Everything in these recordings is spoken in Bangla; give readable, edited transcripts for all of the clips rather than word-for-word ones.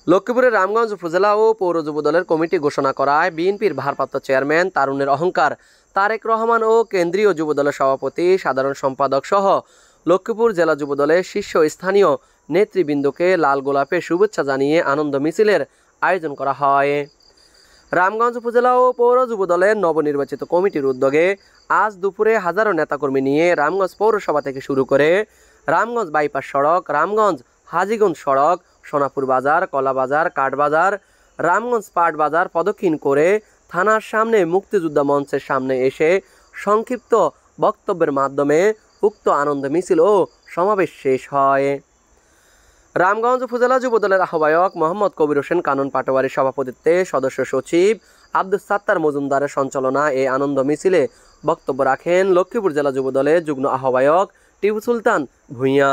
লক্ষ্মীপুরের রামগঞ্জ উপজেলা ও পৌর যুবদলের কমিটি ঘোষণা করায় বিএনপির ভারপ্রাপ্ত চেয়ারম্যান তারুণের অহংকার তারেক রহমান ও কেন্দ্রীয় যুবদলের সভাপতি সাধারণ সম্পাদক সহ লক্ষ্মীপুর জেলা যুবদলের শীর্ষস্থানীয় নেতৃবৃন্দকে লাল গোলাপের শুভেচ্ছা জানিয়ে আনন্দ মিছিলের আয়োজন করা হয়। রামগঞ্জ উপজেলা ও পৌর যুবদলের নবনির্বাচিত কমিটির উদ্যোগে আজ দুপুরে হাজারো নেতাকর্মী নিয়ে রামগঞ্জ পৌরসভা থেকে শুরু করে রামগঞ্জ বাইপাস সড়ক, রামগঞ্জ হাজীগঞ্জ সড়ক, সোনাপুর বাজার, কলাবাজার, কাঠবাজার, রামগঞ্জ পাট বাজার প্রদক্ষিণ করে থানার সামনে মুক্তিযোদ্ধা মঞ্চের সামনে এসে সংক্ষিপ্ত বক্তব্যের মাধ্যমে উক্ত আনন্দ মিছিল ও সমাবেশ শেষ হয়। রামগঞ্জ উপজেলা যুবদলের আহ্বায়ক মোহাম্মদ কবির হোসেন কানন পাটোয়ারির সভাপতিত্বে সদস্য সচিব আব্দুস সাত্তার মজুমদারের সঞ্চালনায় এই আনন্দ মিছিলে বক্তব্য রাখেন লক্ষ্মীপুর জেলা যুবদলের যুগ্ম আহ্বায়ক টিপু সুলতান ভূঁইয়া,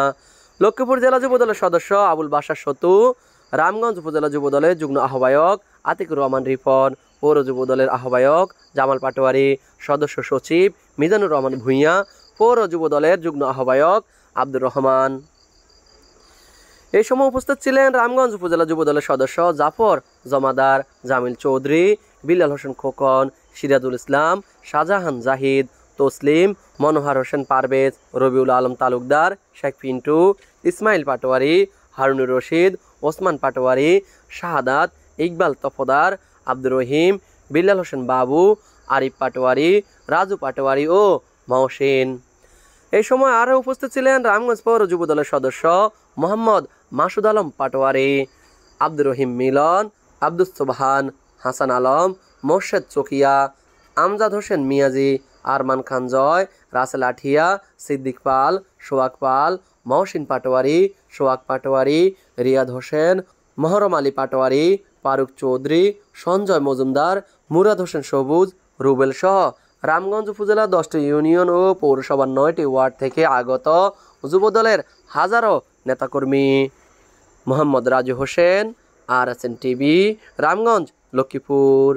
লক্ষ্মীপুর জেলা যুবদলের সদস্য আবুল বাশার সতু, রামগঞ্জ উপজেলা যুবদলের যুগ্ম আহ্বায়ক আতিকুর রহমান রিপন, পৌর যুবদলের আহ্বায়ক জামাল পাটোয়ারি, সদস্য সচিব মিজানুর রহমান ভূঁইয়া, পৌর যুবদলের যুগ্ম আহ্বায়ক আব্দুর রহমান। এই সময় উপস্থিত ছিলেন রামগঞ্জ উপজেলা যুবদলের সদস্য জাফর জমাদার, জামিল চৌধুরী, বিলাল হোসেন খোকন, সিরাজুল ইসলাম, শাহজাহান জাহিদ, তসলিম, মনোহর হোসেন পারভেজ, রবিউল আলম তালুকদার, শেখ পিন্টু, ইসমাইল পাটোয়ারি, হারুনুর রশিদ, ওসমান পাটোয়ারি, শাহাদাত, ইকবাল তফদার, আব্দুর রহিম, বিলাল হোসেন বাবু, আরিফ পাটোয়ারি, রাজু পাটোয়ারি ও মহসিন। এই সময় আরও উপস্থিত ছিলেন রামগঞ্জ পৌর যুবদলের সদস্য মোহাম্মদ মাসুদ আলম পাটোয়ারি, আব্দুর রহিম মিলন, আব্দুস সোবহান, হাসান আলম, মোর্শেদ চকিয়া, আমজাদ হোসেন মিয়াজি, আরমান খান জয়, রাসেল আঠিয়া, সিদ্দিক পাল, সোহাগ পাল, মহসিন পাটোয়ারি, সোহাগ পাটোয়ারি, রিয়াদ হোসেন, মহরম আলী পাটোয়ারি, ফারুক চৌধুরী, সঞ্জয় মজুমদার, মুরাদ হোসেন সবুজ, রুবেল সহ রামগঞ্জ উপজেলা 10টি ইউনিয়ন ও পৌরসভার 9টি ওয়ার্ড থেকে আগত যুবদলের হাজারো নেতাকর্মী। Mohammad Raju Hossain, RSN TV, Ramganj, Lakshmipur.